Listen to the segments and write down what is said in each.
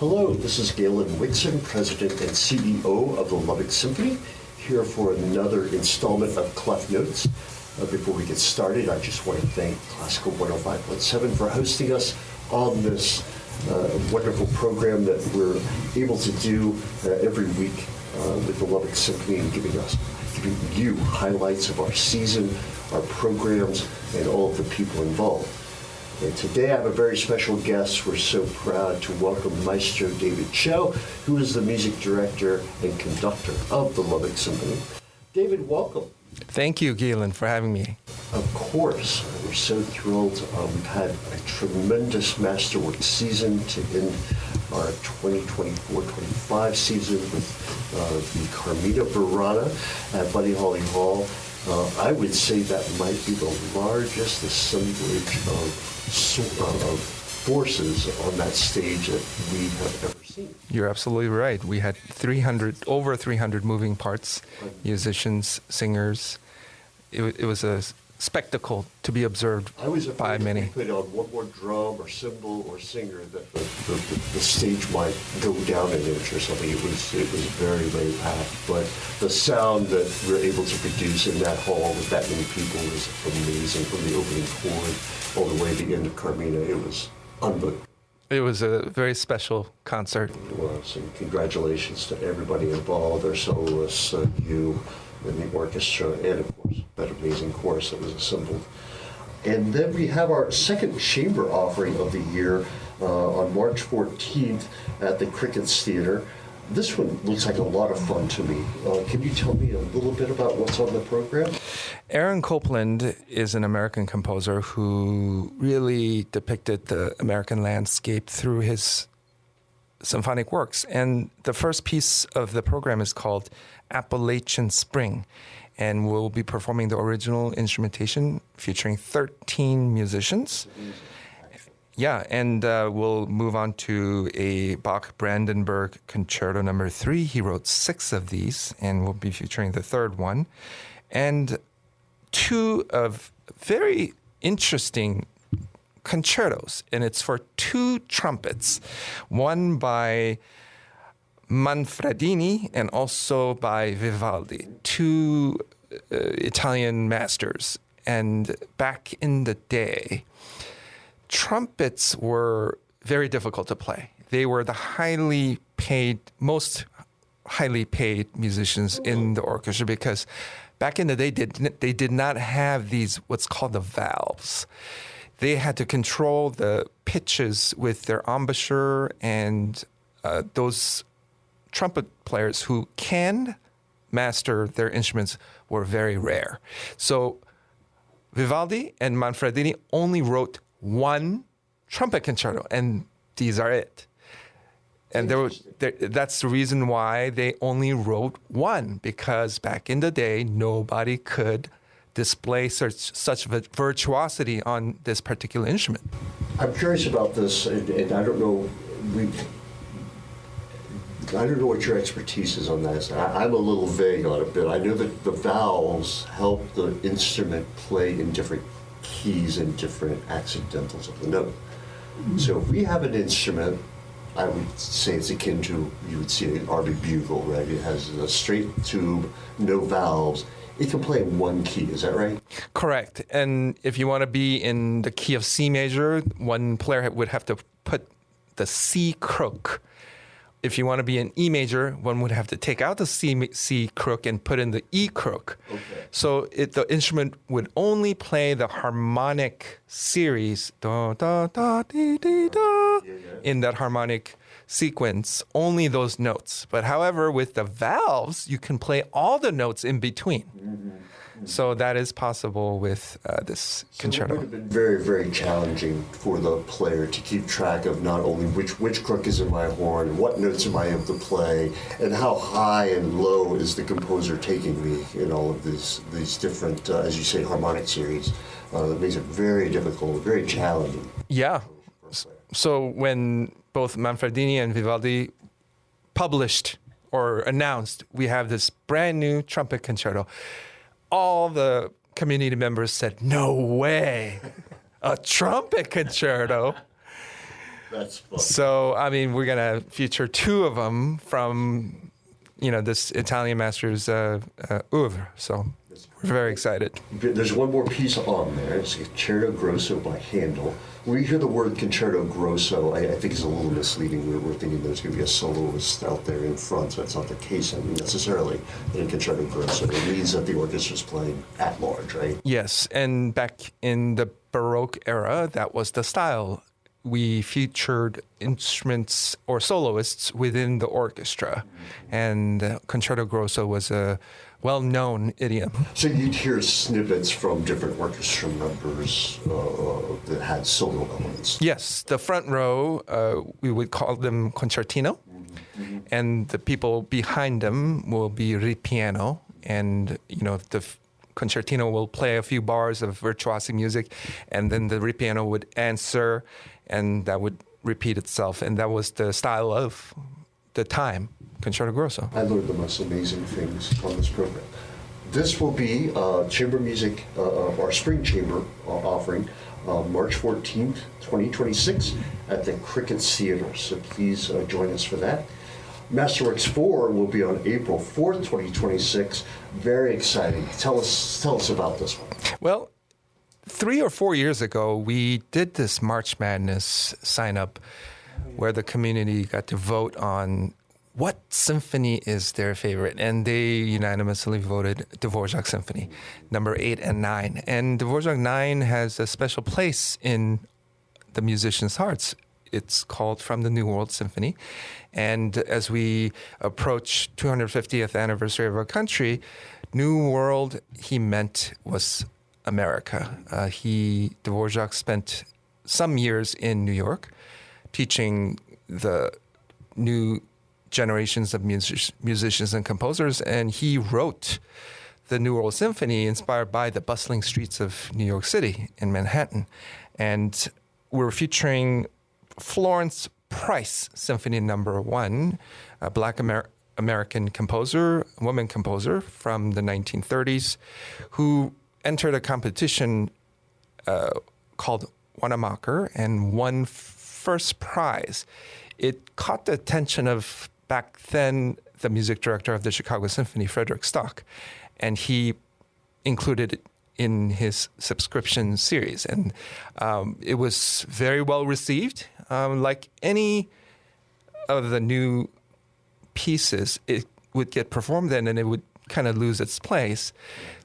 Hello, this is Galen Wixson, President and CEO of the Lubbock Symphony, here for another installment of ClefNotes. Before we get started, I just want to thank Classical 105.7 for hosting us on this wonderful program that we're able to do every week with the Lubbock Symphony and giving you highlights of our season, our programs, and all of the people involved. And today I have a very special guest. We're so proud to welcome Maestro David Cho, who is the music director and conductor of the Lubbock Symphony. David, welcome. Thank you, Galen, for having me. Of course. We're so thrilled. We've had a tremendous Masterwork season to end our 2024-25 season with the Carmina Burana at Buddy Holly Hall. I would say that might be the largest assemblage of forces on that stage that we have ever seen. You're absolutely right. We had over 300 moving parts, musicians, singers. It was a spectacle to be observed by many. If we put on one more drum or cymbal or singer, that the stage might go down an inch or something. It was very, very packed. But the sound that we're able to produce in that hall with that many people was amazing. From the opening chord all the way to the end of Carmina, it was unbelievable. It was a very special concert. It was, and congratulations to everybody involved, our soloists, you, and the orchestra, and of course, that amazing chorus that was assembled. And then we have our second chamber offering of the year on March 14th at the Crickets Theater. This one looks like a lot of fun to me. Can you tell me a little bit about what's on the program? Aaron Copland is an American composer who really depicted the American landscape through his symphonic works. And the first piece of the program is called Appalachian Spring. And we'll be performing the original instrumentation featuring 13 musicians. Yeah, and we'll move on to a Bach Brandenburg Concerto No. 3. He wrote 6 of these, and we'll be featuring the third one. And 2 of very interesting concertos, and it's for 2 trumpets, one by Manfredini and also by Vivaldi, 2 Italian masters. And back in the day, trumpets were very difficult to play. They were the most highly paid musicians in the orchestra because back in the day, they did not have these, what's called the valves. They had to control the pitches with their embouchure, and those trumpet players who can master their instruments were very rare. So Vivaldi and Manfredini only wrote 1 trumpet concerto, and these are it. And that's the reason why they only wrote 1, because back in the day, nobody could display such virtuosity on this particular instrument. I'm curious about this, and I don't know what your expertise is on that. I'm a little vague on it, but I know that the valves help the instrument play in different keys and different accidentals of the note. So if we have an instrument, I would say it's akin to, you would see an RB bugle, right? It has a straight tube, no valves. It can play in 1 key, is that right? Correct. And if you want to be in the key of C major, one player would have to put the C crook. If you want to be in E major, one would have to take out the C crook and put in the E crook. Okay. So the instrument would only play the harmonic series, da, da, da, dee, dee, da, in that harmonic sequence, only those notes. But however, with the valves, you can play all the notes in between. Mm-hmm. So that is possible with this concerto. It would have been very, very challenging for the player to keep track of not only which crook is in my horn, what notes am I able to play, and how high and low is the composer taking me in all of these different, as you say, harmonic series. That makes it very difficult, very challenging. Yeah. So when both Manfredini and Vivaldi published or announced we have this brand new trumpet concerto, all the community members said, "No way, a trumpet concerto." That's fun. So, I mean, we're going to feature two of them from, this Italian master's oeuvre. So we're very excited. There's one more piece on there. It's Concerto Grosso by Handel. When we hear the word Concerto Grosso, I think it's a little misleading. We're thinking there's going to be a soloist out there in front. That's not the case, necessarily in Concerto Grosso. It means that the orchestra's playing at large, right? Yes, and back in the Baroque era, that was the style. We featured instruments or soloists within the orchestra, and Concerto Grosso was a well-known idiom. So you'd hear snippets from different orchestra members that had solo elements. Yes, the front row, we would call them concertino, and the people behind them will be ripieno, and the concertino will play a few bars of virtuosic music, and then the ripieno would answer, and that would repeat itself, and that was the style of the time, Concerto Grosso. I learned the most amazing things on this program. This will be chamber music, our spring chamber offering, March 14th, 2026 at the Cricket Theater. So please join us for that. Masterworks 4 will be on April 4th, 2026. Very exciting. Tell us about this one. Well, 3 or 4 years ago, we did this March Madness sign-up where the community got to vote on what symphony is their favorite. And they unanimously voted Dvorak Symphony, number 8 and 9. And Dvorak 9 has a special place in the musicians' hearts. It's called From the New World Symphony. And as we approach 250th anniversary of our country, New World, he meant, was America. Dvorak spent some years in New York teaching the new generations of musicians and composers, and he wrote the New World Symphony inspired by the bustling streets of New York City in Manhattan. And we're featuring Florence Price Symphony Number 1, a Black American composer, woman composer from the 1930s, who entered a competition called Wanamaker and won first prize. It caught the attention of, back then, the music director of the Chicago Symphony, Frederick Stock, and he included it in his subscription series. And it was very well received. Like any of the new pieces, it would get performed then and it would kind of lose its place.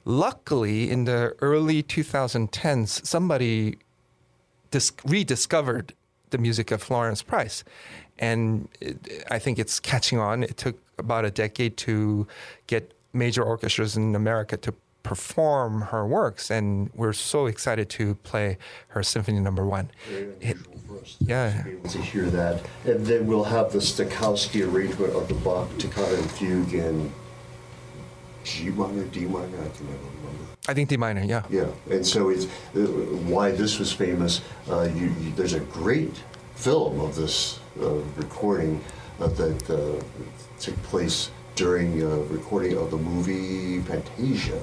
Luckily, in the early 2010s, somebody rediscovered the music of Florence Price. And I think it's catching on. It took about a decade to get major orchestras in America to perform her works, and we're so excited to play her Symphony Number 1. Very unusual for us Yeah. to be able to hear that. And then we'll have the Stokowski arrangement of the Bach Toccata and Fugue in G minor, D minor, I can never remember. I think D minor, yeah. Yeah, and so it's why this was famous. There's a great film of this recording that took place during recording of the movie Fantasia,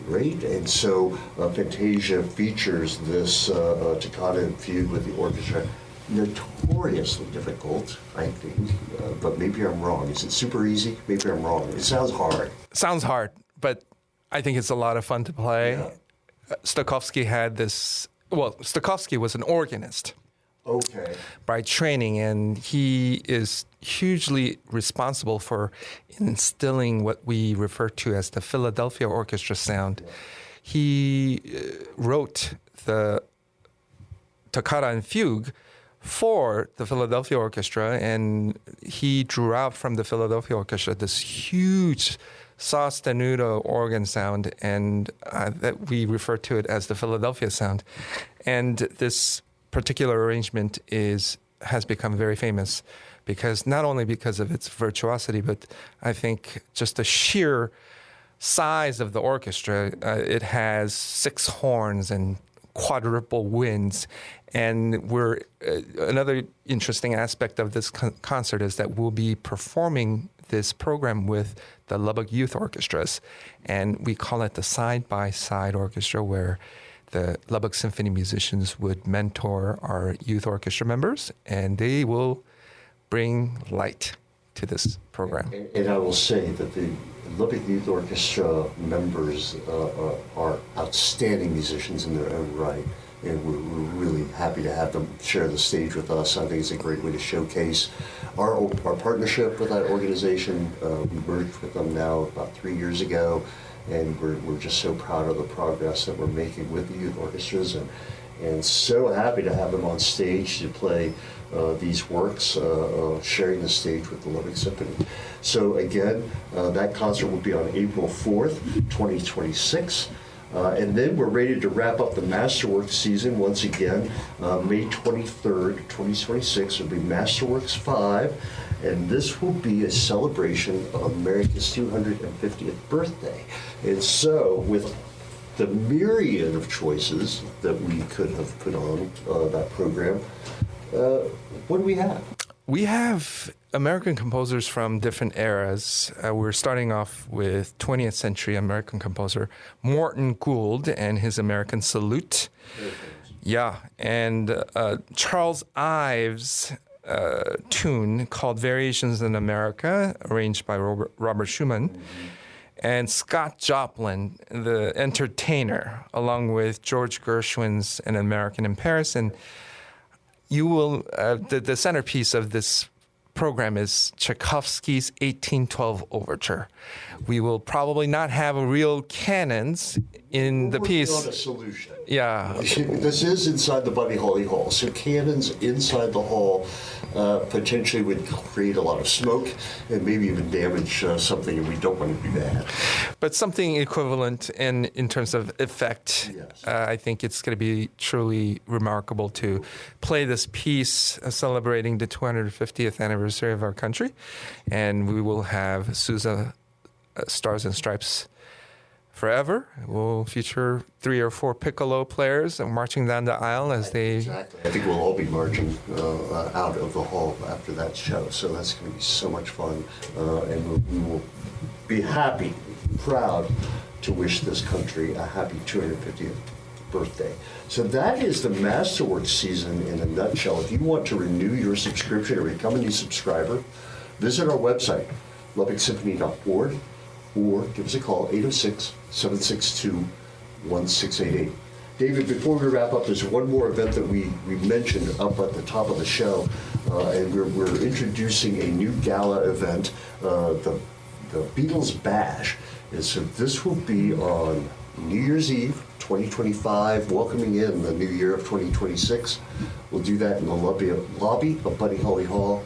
right? And so Fantasia features this toccata and fugue with the orchestra. Notoriously difficult, I think, but maybe I'm wrong. Is it super easy? Maybe I'm wrong. It sounds hard. Sounds hard, but I think it's a lot of fun to play. Yeah. Stokowski had this, well, Stokowski was an organist Okay. by training, and he is hugely responsible for instilling what we refer to as the Philadelphia orchestra sound. Yeah. He wrote the toccata and fugue for the Philadelphia Orchestra, and he drew out from the Philadelphia Orchestra this huge sostenuto organ sound, and that we refer to it as the Philadelphia sound. And this particular arrangement has become very famous because not only because of its virtuosity, but I think just the sheer size of the orchestra. It has 6 horns and quadruple winds. And another interesting aspect of this concert is that we'll be performing this program with the Lubbock Youth Orchestras. And we call it the side-by-side orchestra, where the Lubbock Symphony musicians would mentor our youth orchestra members, and they will bring light to this program. And I will say that the Lubbock Youth Orchestra members are outstanding musicians in their own right, and we're really happy to have them share the stage with us. I think it's a great way to showcase our partnership with that organization. We merged with them now about 3 years ago, and we're just so proud of the progress that we're making with the youth orchestras, and so happy to have them on stage to play these works, sharing the stage with the Lubbock Symphony. So again, that concert will be on April 4th, 2026. And then we're ready to wrap up the Masterworks season once again. May 23rd, 2026 will be Masterworks 5, and this will be a celebration of America's 250th birthday. And so with the myriad of choices that we could have put on that program, what do we have? We have American composers from different eras. We're starting off with 20th century American composer Morton Gould and his American Salute. Yeah, and Charles Ives' tune called Variations in America, arranged by Robert Schumann. And Scott Joplin, the entertainer, along with George Gershwin's An American in Paris. And you will, the centerpiece of this program is Tchaikovsky's 1812 Overture. We will probably not have real cannons in the piece. We're on a solution. Yeah. This is inside the Buddy Holly Hall, so cannons inside the hall potentially would create a lot of smoke and maybe even damage something, and we don't want to do that. But something equivalent in terms of effect. Yes. I think it's going to be truly remarkable to play this piece celebrating the 250th anniversary of our country. And we will have Sousa Stars and Stripes Forever. We'll feature 3 or 4 piccolo players marching down the aisle as they... Exactly. I think we'll all be marching out of the hall after that show, so that's going to be so much fun, and we will be happy, proud to wish this country a happy 250th birthday. So that is the Masterworks season in a nutshell. If you want to renew your subscription or become a new subscriber, visit our website, LubbockSymphony.org, or give us a call, 806-762-1688. David, before we wrap up, there's one more event that we mentioned up at the top of the show, and we're introducing a new gala event, the Beatles Bash. And so this will be on New Year's Eve, 2025, welcoming in the new year of 2026. We'll do that in the lobby of Buddy Holly Hall.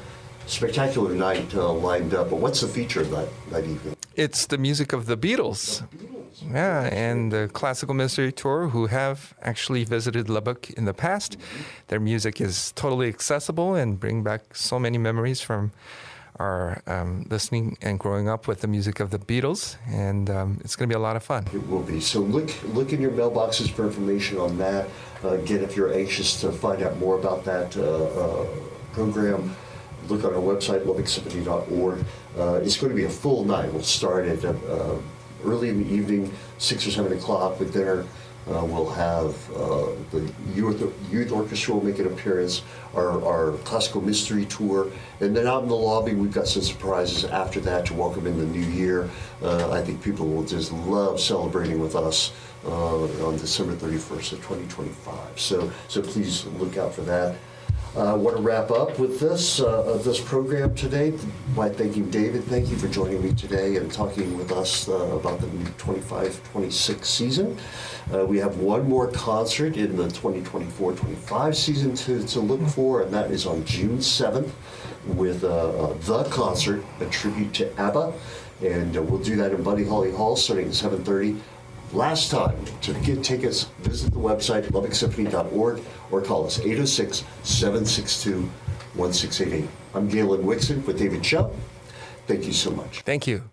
Spectacular night lined up. But what's the feature of that evening? It's the music of the Beatles. Yeah, and the Classical Mystery Tour, who have actually visited Lubbock in the past. Their music is totally accessible and bring back so many memories from our listening and growing up with the music of the Beatles. And it's going to be a lot of fun. It will be. So look in your mailboxes for information on that. Again, if you're anxious to find out more about that program, look on our website, LubbockSymphony.org. It's going to be a full night. We'll start at early in the evening, 6 or 7 o'clock with dinner. We'll have the youth orchestra will make an appearance, our classical mystery tour, and then out in the lobby we've got some surprises after that to welcome in the new year. I think people will just love celebrating with us on December 31st of 2025. So please look out for that. I want to wrap up with this program today by thanking David. Thank you for joining me today and talking with us about the new 25-26 season. We have one more concert in the 2024-25 season to look for, and that is on June 7th with The Concert, a tribute to ABBA. And we'll do that in Buddy Holly Hall starting at 7:30. Last time, to get tickets, visit the website, LubbockSymphony.org, or call us 806-762-1688. I'm Galen Wixson with David Shell. Thank you so much. Thank you.